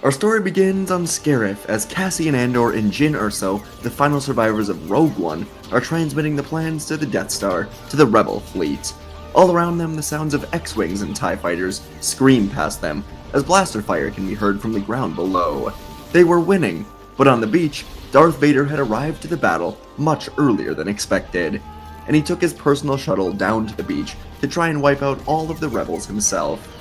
Our story begins on Scarif as Cassian Andor and Jyn Erso, the final survivors of Rogue One, are transmitting the plans to the Death Star to the Rebel fleet. All around them, the sounds of X-Wings and TIE fighters scream past them, as blaster fire can be heard from the ground below. They were winning, but on the beach, Darth Vader had arrived to the battle much earlier than expected, and he took his personal shuttle down to the beach to try and wipe out all of the rebels himself.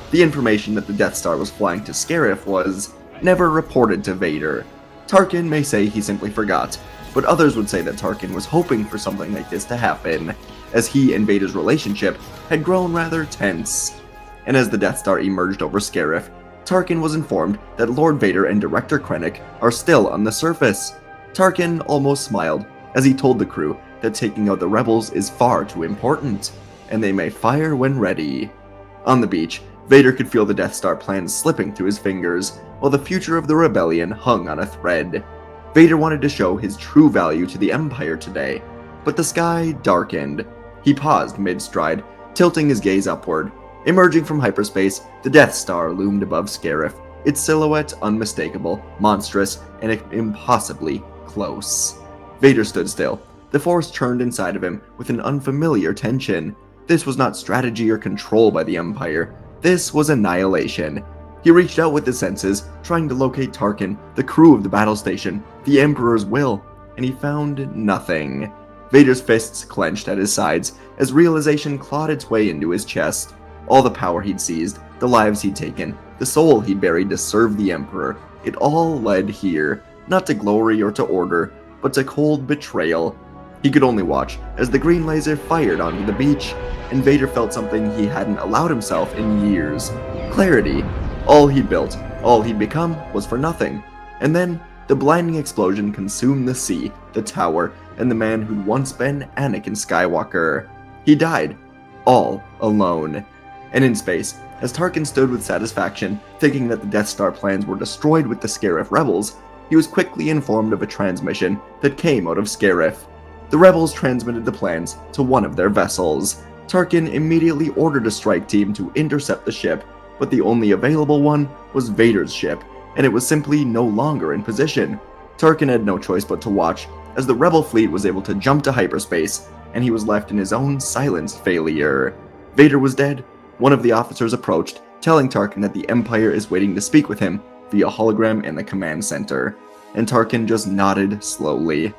The information that the Death Star was flying to Scarif was never reported to Vader. Tarkin may say he simply forgot, but others would say that Tarkin was hoping for something like this to happen, as he and Vader's relationship had grown rather tense. And as the Death Star emerged over Scarif, Tarkin was informed that Lord Vader and Director Krennic are still on the surface. Tarkin almost smiled as he told the crew that taking out the rebels is far too important, and they may fire when ready. On the beach, Vader could feel the Death Star plans slipping through his fingers, while the future of the rebellion hung on a thread. Vader wanted to show his true value to the Empire today, but the sky darkened. He paused mid-stride, tilting his gaze upward. Emerging from hyperspace, the Death Star loomed above Scarif, its silhouette unmistakable, monstrous, and impossibly close. Vader stood still. The Force churned inside of him with an unfamiliar tension. This was not strategy or control by the Empire. This was annihilation. He reached out with his senses, trying to locate Tarkin, the crew of the battle station, the Emperor's will, and he found nothing. Vader's fists clenched at his sides as realization clawed its way into his chest. All the power he'd seized, the lives he'd taken, the soul he'd buried to serve the Emperor, it all led here, not to glory or to order, but to cold betrayal. He could only watch as the green laser fired onto the beach, and Vader felt something he hadn't allowed himself in years. Clarity. All he'd built, all he'd become, was for nothing. And then, the blinding explosion consumed the sea, the tower, and the man who'd once been Anakin Skywalker. He died. All alone. And in space, as Tarkin stood with satisfaction, thinking that the Death Star plans were destroyed with the Scarif rebels, he was quickly informed of a transmission that came out of Scarif. The rebels transmitted the plans to one of their vessels. Tarkin immediately ordered a strike team to intercept the ship, but the only available one was Vader's ship, and it was simply no longer in position. Tarkin had no choice but to watch, as the rebel fleet was able to jump to hyperspace, and he was left in his own silenced failure. Vader was dead. One of the officers approached, telling Tarkin that the Empire is waiting to speak with him via hologram in the command center, and Tarkin just nodded slowly.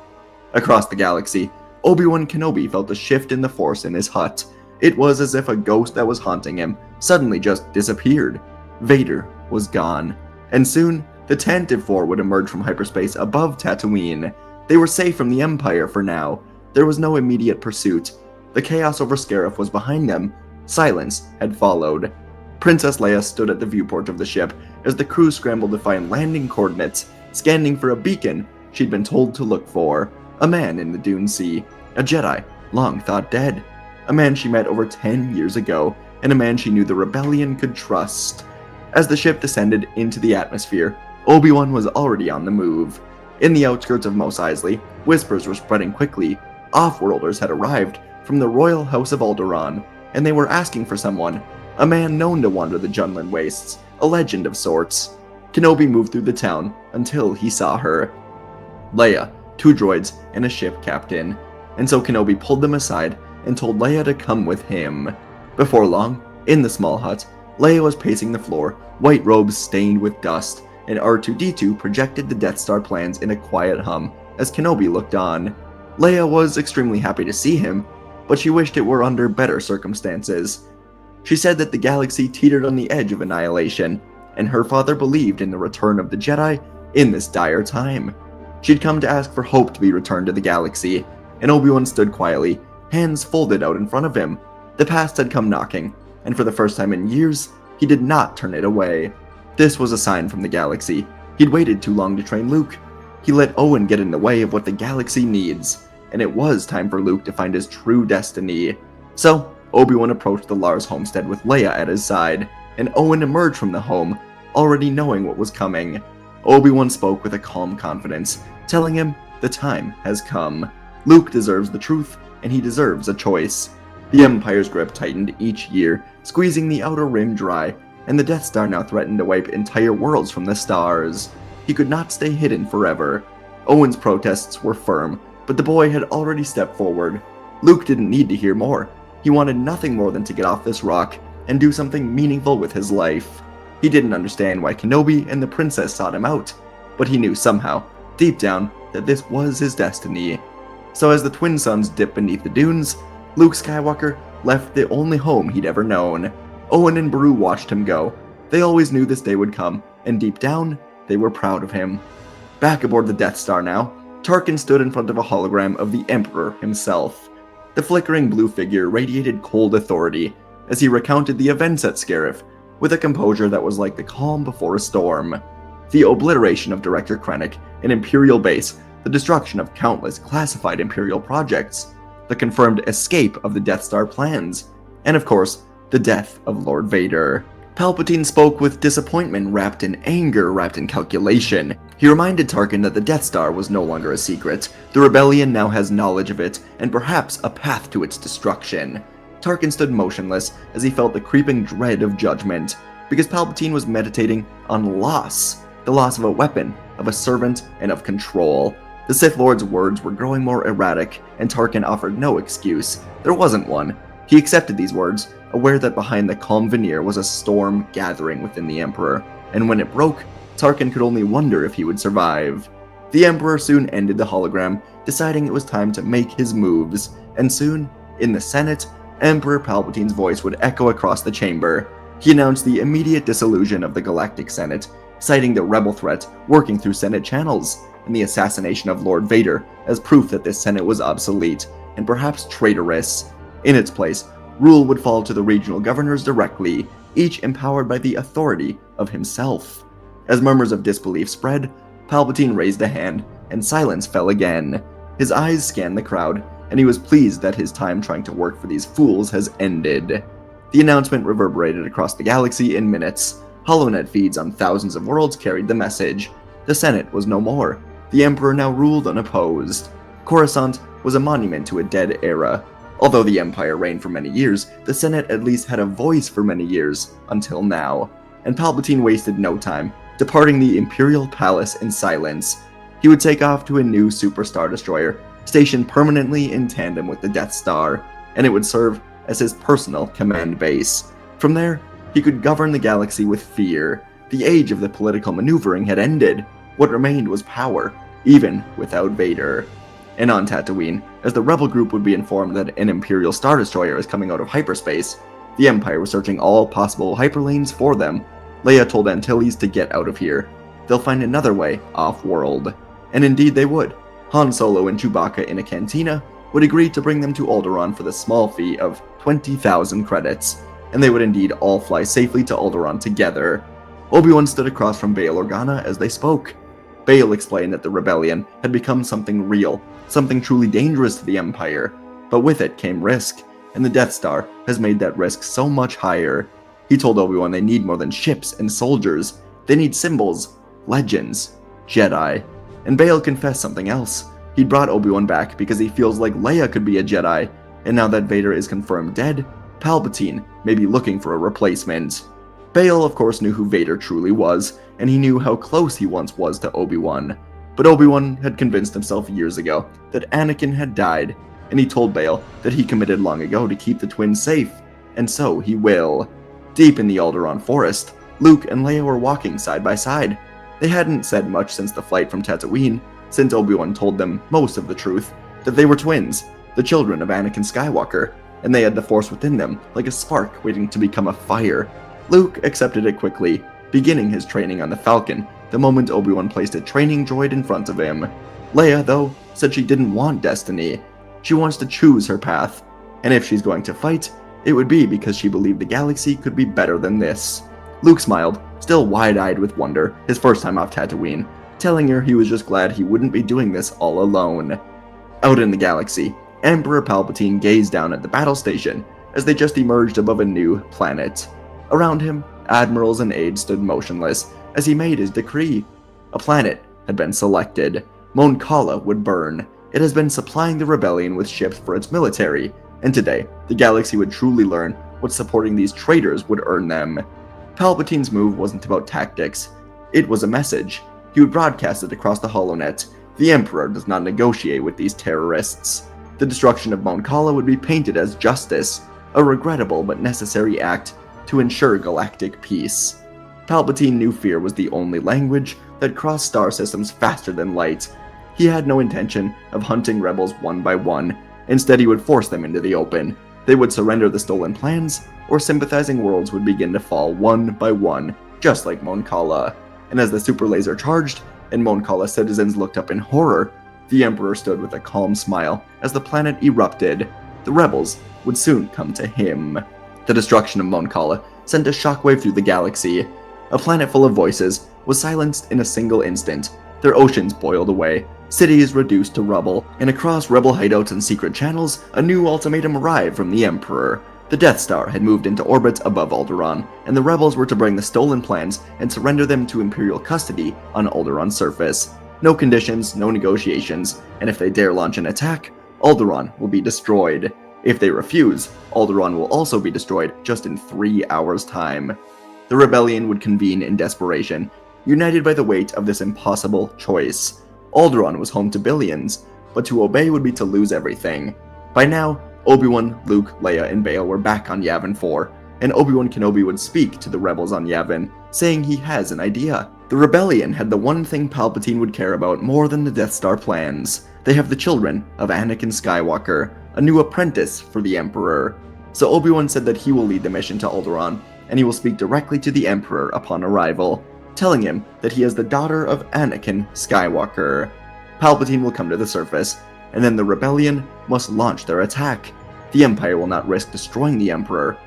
Across the galaxy, Obi-Wan Kenobi felt a shift in the Force in his hut. It was as if a ghost that was haunting him suddenly just disappeared. Vader was gone, and soon the Tantive 4 would emerge from hyperspace above Tatooine. They were safe from the Empire for now. There was no immediate pursuit. The chaos over Scarif was behind them. Silence had followed. Princess Leia stood at the viewport of the ship as the crew scrambled to find landing coordinates, scanning for a beacon she'd been told to look for. A man in the Dune Sea. A Jedi, long thought dead. A man she met over 10 years ago, and a man she knew the rebellion could trust. As the ship descended into the atmosphere, Obi-Wan was already on the move. In the outskirts of Mos Eisley, whispers were spreading quickly. Off-worlders had arrived from the royal house of Alderaan, and they were asking for someone, a man known to wander the Junlan wastes, a legend of sorts. Kenobi moved through the town until he saw her. Leia, 2 droids, and a ship captain, and so Kenobi pulled them aside and told Leia to come with him. Before long, in the small hut, Leia was pacing the floor, white robes stained with dust, and R2-D2 projected the Death Star plans in a quiet hum as Kenobi looked on. Leia was extremely happy to see him, but she wished it were under better circumstances. She said that the galaxy teetered on the edge of annihilation, and her father believed in the return of the Jedi in this dire time. She'd come to ask for hope to be returned to the galaxy, and Obi-Wan stood quietly, hands folded out in front of him. The past had come knocking, and for the first time in years, he did not turn it away. This was a sign from the galaxy. He'd waited too long to train Luke. He let Owen get in the way of what the galaxy needs, and it was time for Luke to find his true destiny. So, Obi-Wan approached the Lars homestead with Leia at his side, and Owen emerged from the home, already knowing what was coming. Obi-Wan spoke with a calm confidence, telling him the time has come. Luke deserves the truth, and he deserves a choice. The Empire's grip tightened each year, squeezing the outer rim dry, and the Death Star now threatened to wipe entire worlds from the stars. He could not stay hidden forever. Owen's protests were firm, but the boy had already stepped forward. Luke didn't need to hear more. He wanted nothing more than to get off this rock and do something meaningful with his life. He didn't understand why Kenobi and the princess sought him out, but he knew somehow, deep down, that this was his destiny. So as the twin suns dipped beneath the dunes, Luke Skywalker left the only home he'd ever known. Owen and Beru watched him go. They always knew this day would come, and deep down, they were proud of him. Back aboard the Death Star now, Tarkin stood in front of a hologram of the Emperor himself. The flickering blue figure radiated cold authority as he recounted the events at Scarif, with a composure that was like the calm before a storm. The obliteration of Director Krennic, an Imperial base, the destruction of countless classified Imperial projects, the confirmed escape of the Death Star plans, and of course, the death of Lord Vader. Palpatine spoke with disappointment wrapped in anger, wrapped in calculation. He reminded Tarkin that the Death Star was no longer a secret. The rebellion now has knowledge of it, and perhaps a path to its destruction. Tarkin stood motionless as he felt the creeping dread of judgment, because Palpatine was meditating on loss. The loss of a weapon, of a servant, and of control. The Sith Lord's words were growing more erratic, and Tarkin offered no excuse. There wasn't one. He accepted these words, aware that behind the calm veneer was a storm gathering within the Emperor, and when it broke, Tarkin could only wonder if he would survive. The Emperor soon ended the hologram, deciding it was time to make his moves, and soon, in the Senate, Emperor Palpatine's voice would echo across the chamber. He announced the immediate dissolution of the Galactic Senate, citing the rebel threat working through Senate channels, and the assassination of Lord Vader as proof that this Senate was obsolete, and perhaps traitorous. In its place, rule would fall to the regional governors directly, each empowered by the authority of himself. As murmurs of disbelief spread, Palpatine raised a hand, and silence fell again. His eyes scanned the crowd, and he was pleased that his time trying to work for these fools has ended. The announcement reverberated across the galaxy in minutes. HoloNet feeds on thousands of worlds carried the message. The Senate was no more. The Emperor now ruled unopposed. Coruscant was a monument to a dead era. Although the Empire reigned for many years, the Senate at least had a voice for many years, until now. And Palpatine wasted no time, departing the Imperial Palace in silence. He would take off to a new Super Star Destroyer, stationed permanently in tandem with the Death Star, and it would serve as his personal command base. From there, he could govern the galaxy with fear. The age of the political maneuvering had ended. What remained was power, even without Vader. And on Tatooine, as the rebel group would be informed that an Imperial Star Destroyer is coming out of hyperspace, the Empire was searching all possible hyperlanes for them. Leia told Antilles to get out of here. They'll find another way off-world. And indeed they would. Han Solo and Chewbacca in a cantina would agree to bring them to Alderaan for the small fee of 20,000 credits, and they would indeed all fly safely to Alderaan together. Obi-Wan stood across from Bail Organa as they spoke. Bail explained that the rebellion had become something real, something truly dangerous to the Empire, but with it came risk, and the Death Star has made that risk so much higher. He told Obi-Wan they need more than ships and soldiers. They need symbols, legends, Jedi. And Bail confessed something else. He'd brought Obi-Wan back because he feels like Leia could be a Jedi, and now that Vader is confirmed dead, Palpatine may be looking for a replacement. Bail, of course, knew who Vader truly was, and he knew how close he once was to Obi-Wan. But Obi-Wan had convinced himself years ago that Anakin had died, and he told Bail that he committed long ago to keep the twins safe, and so he will. Deep in the Alderaan forest, Luke and Leia were walking side by side. They hadn't said much since the flight from Tatooine, since Obi-Wan told them most of the truth, that they were twins, the children of Anakin Skywalker, and they had the Force within them, like a spark waiting to become a fire. Luke accepted it quickly, beginning his training on the Falcon the moment Obi-Wan placed a training droid in front of him. Leia, though, said she didn't want destiny. She wants to choose her path, and if she's going to fight, it would be because she believed the galaxy could be better than this. Luke smiled, still wide-eyed with wonder, his first time off Tatooine, telling her he was just glad he wouldn't be doing this all alone. Out in the galaxy, Emperor Palpatine gazed down at the battle station as they just emerged above a new planet. Around him, admirals and aides stood motionless as he made his decree. A planet had been selected. Mon Cala would burn. It has been supplying the rebellion with ships for its military, and today, the galaxy would truly learn what supporting these traitors would earn them. Palpatine's move wasn't about tactics. It was a message. He would broadcast it across the holonet. The Emperor does not negotiate with these terrorists. The destruction of Mon Cala would be painted as justice, a regrettable but necessary act to ensure galactic peace. Palpatine knew fear was the only language that crossed star systems faster than light. He had no intention of hunting rebels one by one. Instead, he would force them into the open. They would surrender the stolen plans, or sympathizing worlds would begin to fall one by one, just like Mon Cala. And as the super laser charged, and Mon Cala citizens looked up in horror, the Emperor stood with a calm smile as the planet erupted. The rebels would soon come to him. The destruction of Mon Cala sent a shockwave through the galaxy. A planet full of voices was silenced in a single instant. Their oceans boiled away, cities reduced to rubble, and across rebel hideouts and secret channels, a new ultimatum arrived from the Emperor. The Death Star had moved into orbit above Alderaan, and the rebels were to bring the stolen plans and surrender them to Imperial custody on Alderaan's surface. No conditions, no negotiations, and if they dare launch an attack, Alderaan will be destroyed. If they refuse, Alderaan will also be destroyed just in 3 hours' time. The rebellion would convene in desperation, united by the weight of this impossible choice. Alderaan was home to billions, but to obey would be to lose everything. By now, Obi-Wan, Luke, Leia, and Bail were back on Yavin 4, and Obi-Wan Kenobi would speak to the rebels on Yavin, saying he has an idea. The rebellion had the one thing Palpatine would care about more than the Death Star plans. They have the children of Anakin Skywalker, a new apprentice for the Emperor. So Obi-Wan said that he will lead the mission to Alderaan, and he will speak directly to the Emperor upon arrival, telling him that he is the daughter of Anakin Skywalker. Palpatine will come to the surface, and then the rebellion must launch their attack. The Empire will not risk destroying the Emperor.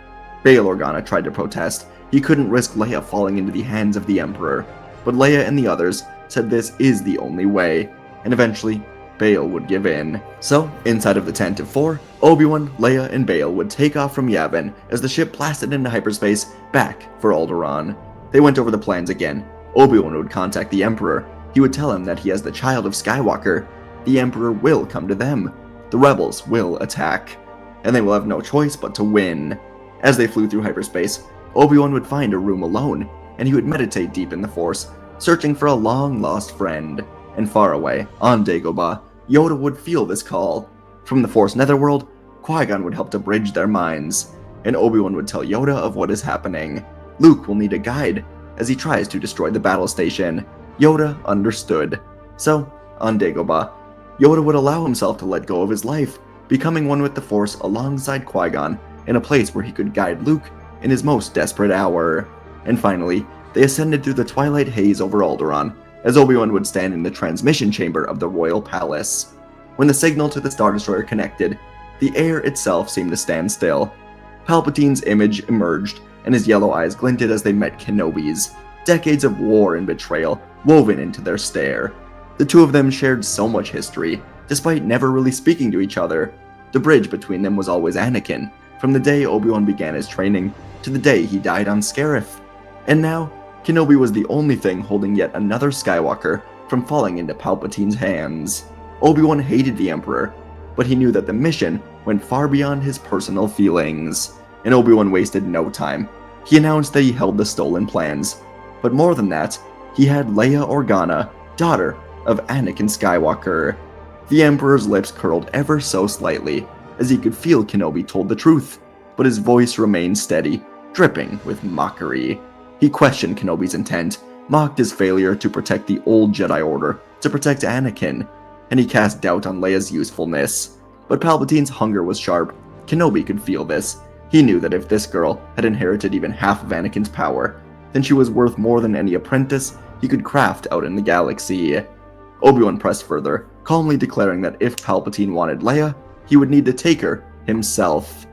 Bail Organa tried to protest. He couldn't risk Leia falling into the hands of the Emperor, but Leia and the others said this is the only way, and eventually Bail would give in. So, inside of the tent of 4, Obi-Wan, Leia, and Bail would take off from Yavin as the ship blasted into hyperspace back for Alderaan. They went over the plans again. Obi-Wan would contact the Emperor. He would tell him that he has the child of Skywalker. The Emperor will come to them. The rebels will attack, and they will have no choice but to win. As they flew through hyperspace, Obi-Wan would find a room alone, and he would meditate deep in the Force, searching for a long-lost friend. And far away, on Dagobah, Yoda would feel this call. From the Force Netherworld, Qui-Gon would help to bridge their minds, and Obi-Wan would tell Yoda of what is happening. Luke will need a guide as he tries to destroy the battle station. Yoda understood. So, on Dagobah, Yoda would allow himself to let go of his life, becoming one with the Force alongside Qui-Gon in a place where he could guide Luke in his most desperate hour. And finally, they ascended through the twilight haze over Alderaan, as Obi-Wan would stand in the transmission chamber of the Royal Palace. When the signal to the Star Destroyer connected, the air itself seemed to stand still. Palpatine's image emerged, and his yellow eyes glinted as they met Kenobi's, decades of war and betrayal woven into their stare. The two of them shared so much history, despite never really speaking to each other. The bridge between them was always Anakin, from the day Obi-Wan began his training to the day he died on Scarif. And now, Kenobi was the only thing holding yet another Skywalker from falling into Palpatine's hands. Obi-Wan hated the Emperor, but he knew that the mission went far beyond his personal feelings, and Obi-Wan wasted no time. He announced that he held the stolen plans, but more than that, he had Leia Organa, daughter of Anakin Skywalker. The Emperor's lips curled ever so slightly, as he could feel Kenobi told the truth, but his voice remained steady, dripping with mockery. He questioned Kenobi's intent, mocked his failure to protect the old Jedi Order, to protect Anakin, and he cast doubt on Leia's usefulness. But Palpatine's hunger was sharp. Kenobi could feel this. He knew that if this girl had inherited even half of Anakin's power, then she was worth more than any apprentice he could craft out in the galaxy. Obi-Wan pressed further, calmly declaring that if Palpatine wanted Leia, he would need to take her himself.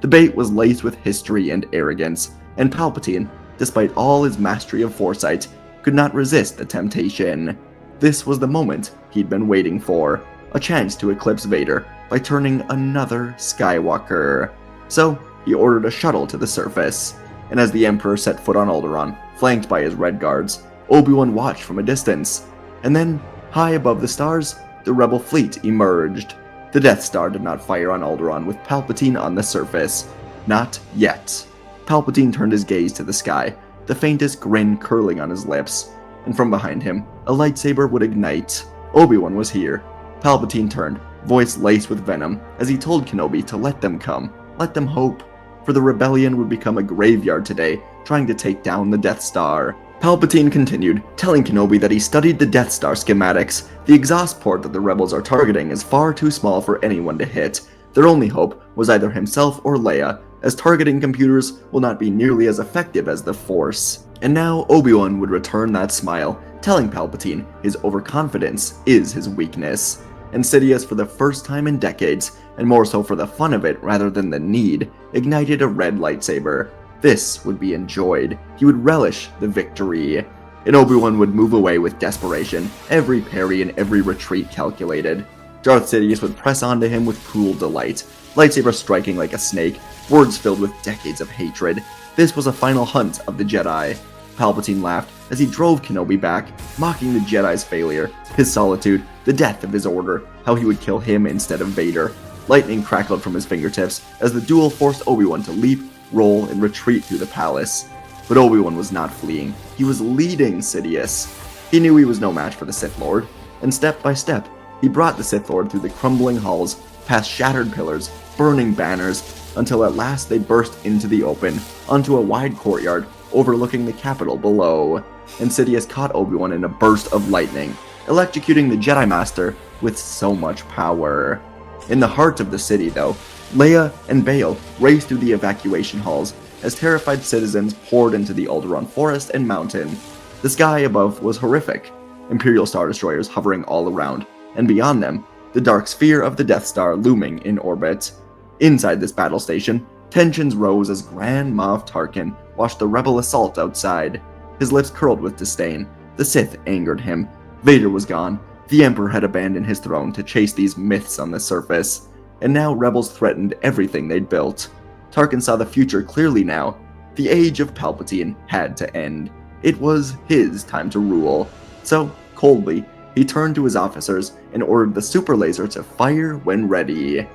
The bait was laced with history and arrogance, and Palpatine, despite all his mastery of foresight, could not resist the temptation. This was the moment he'd been waiting for, a chance to eclipse Vader by turning another Skywalker. So, he ordered a shuttle to the surface, and as the Emperor set foot on Alderaan, flanked by his Red Guards, Obi-Wan watched from a distance. And then, high above the stars, the Rebel fleet emerged. The Death Star did not fire on Alderaan with Palpatine on the surface. Not yet. Palpatine turned his gaze to the sky, the faintest grin curling on his lips. And from behind him, a lightsaber would ignite. Obi-Wan was here. Palpatine turned, voice laced with venom, as he told Kenobi to let them come, let them hope. For the rebellion would become a graveyard today, trying to take down the Death Star. Palpatine continued, telling Kenobi that he studied the Death Star schematics. The exhaust port that the rebels are targeting is far too small for anyone to hit. Their only hope was either himself or Leia, as targeting computers will not be nearly as effective as the Force. And now Obi-Wan would return that smile, telling Palpatine his overconfidence is his weakness. And Sidious, for the first time in decades, and more so for the fun of it rather than the need, ignited a red lightsaber. This would be enjoyed. He would relish the victory. And Obi-Wan would move away with desperation, every parry and every retreat calculated. Darth Sidious would press onto him with cruel delight, lightsaber striking like a snake, words filled with decades of hatred. This was a final hunt of the Jedi. Palpatine laughed as he drove Kenobi back, mocking the Jedi's failure, his solitude, the death of his order, how he would kill him instead of Vader. Lightning crackled from his fingertips as the duel forced Obi-Wan to leap, roll, and retreat through the palace. But Obi-Wan was not fleeing. He was leading Sidious. He knew he was no match for the Sith Lord, and step by step, he brought the Sith Lord through the crumbling halls, past shattered pillars, burning banners, until at last they burst into the open, onto a wide courtyard overlooking the capital below. And Sidious caught Obi-Wan in a burst of lightning, electrocuting the Jedi Master with so much power. In the heart of the city, though, Leia and Bail raced through the evacuation halls as terrified citizens poured into the Alderaan forest and mountain. The sky above was horrific, Imperial Star Destroyers hovering all around, and beyond them, the dark sphere of the Death Star looming in orbit. Inside this battle station, tensions rose as Grand Moff Tarkin watched the rebel assault outside. His lips curled with disdain. The Sith angered him. Vader was gone. The Emperor had abandoned his throne to chase these myths on the surface, and now rebels threatened everything they'd built. Tarkin saw the future clearly now. The age of Palpatine had to end. It was his time to rule. So, coldly, he turned to his officers and ordered the super laser to fire when ready.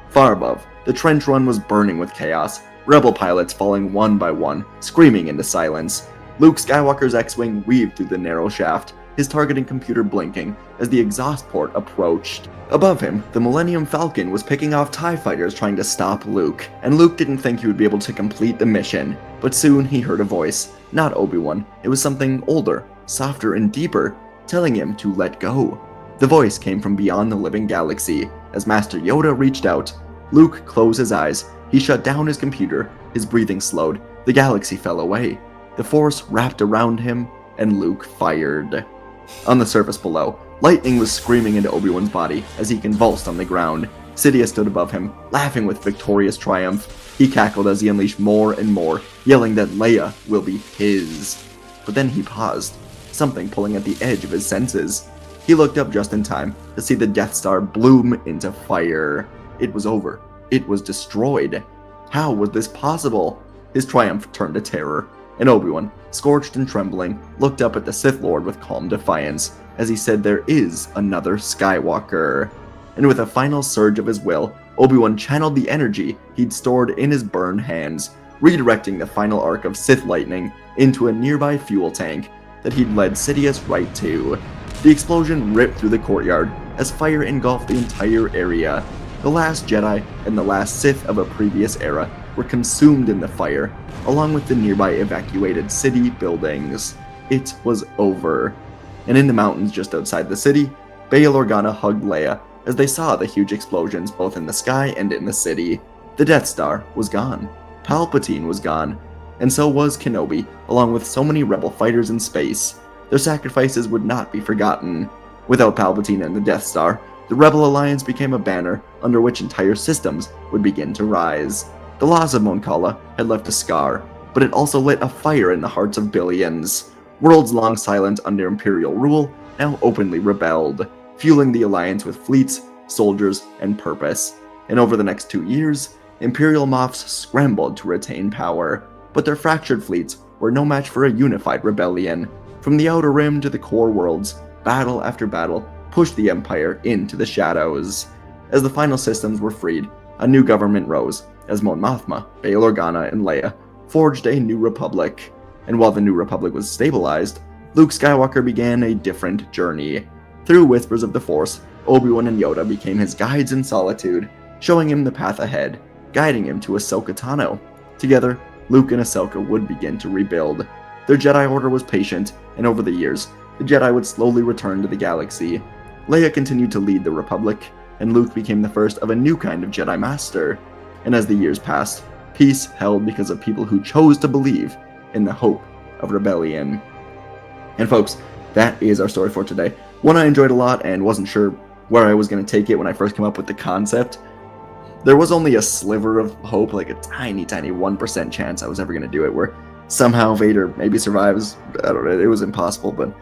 Far above, the trench run was burning with chaos, rebel pilots falling one by one, screaming into silence. Luke Skywalker's X-Wing weaved through the narrow shaft, his targeting computer blinking as the exhaust port approached. Above him, the Millennium Falcon was picking off TIE fighters trying to stop Luke, and Luke didn't think he would be able to complete the mission. But soon he heard a voice, not Obi-Wan. It was something older, softer, and deeper, telling him to let go. The voice came from beyond the living galaxy. As Master Yoda reached out, Luke closed his eyes. He shut down his computer, his breathing slowed, the galaxy fell away. The Force wrapped around him, and Luke fired. On the surface below, lightning was screaming into Obi-Wan's body as he convulsed on the ground. Sidious stood above him, laughing with victorious triumph. He cackled as he unleashed more and more, yelling that Leia will be his. But then he paused, something pulling at the edge of his senses. He looked up just in time to see the Death Star bloom into fire. It was over. It was destroyed. How was this possible? His triumph turned to terror, and Obi-Wan, scorched and trembling, looked up at the Sith Lord with calm defiance as he said there is another Skywalker. And with a final surge of his will, Obi-Wan channeled the energy he'd stored in his burned hands, redirecting the final arc of Sith lightning into a nearby fuel tank that he'd led Sidious right to. The explosion ripped through the courtyard as fire engulfed the entire area. The last Jedi and the last Sith of a previous era were consumed in the fire, along with the nearby evacuated city buildings. It was over. And in the mountains just outside the city, Bail Organa hugged Leia as they saw the huge explosions both in the sky and in the city. The Death Star was gone. Palpatine was gone. And so was Kenobi, along with so many rebel fighters in space. Their sacrifices would not be forgotten. Without Palpatine and the Death Star, the Rebel Alliance became a banner under which entire systems would begin to rise. The loss of Mon Cala had left a scar, but it also lit a fire in the hearts of billions. Worlds long silent under Imperial rule now openly rebelled, fueling the Alliance with fleets, soldiers, and purpose. And over the next 2 years, Imperial Moffs scrambled to retain power, but their fractured fleets were no match for a unified rebellion. From the Outer Rim to the core worlds, battle after battle pushed the Empire into the shadows. As the final systems were freed, a new government rose, as Mon Mothma, Bail Organa, and Leia forged a new republic. And while the New Republic was stabilized, Luke Skywalker began a different journey. Through whispers of the Force, Obi-Wan and Yoda became his guides in solitude, showing him the path ahead, guiding him to Ahsoka Tano. Together, Luke and Ahsoka would begin to rebuild. Their Jedi Order was patient, and over the years, the Jedi would slowly return to the galaxy. Leia continued to lead the Republic, and Luke became the first of a new kind of Jedi Master. And as the years passed, peace held because of people who chose to believe in the hope of rebellion. And folks, that is our story for today. One I enjoyed a lot and wasn't sure where I was going to take it when I first came up with the concept. There was only a sliver of hope, like a tiny 1% chance I was ever going to do it, where somehow Vader maybe survives. I don't know, it was impossible, but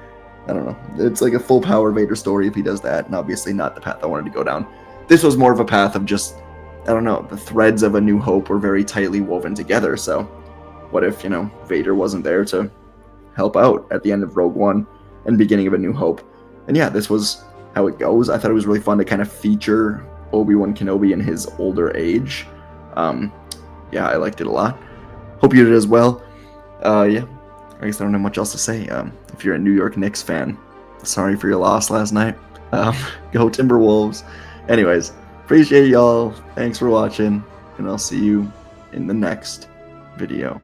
I don't know. It's like a full power Vader story if he does that, and obviously not the path I wanted to go down. This was more of a path of just, I don't know, the threads of A New Hope were very tightly woven together, so what if, Vader wasn't there to help out at the end of Rogue One and beginning of A New Hope? And yeah, this was how it goes. I thought it was really fun to kind of feature Obi-Wan Kenobi in his older age. Yeah, I liked it a lot. Hope you did as well. Yeah, I guess I don't have much else to say. If you're a New York Knicks fan, sorry for your loss last night. Go Timberwolves. Anyways, appreciate y'all. Thanks for watching, and I'll see you in the next video.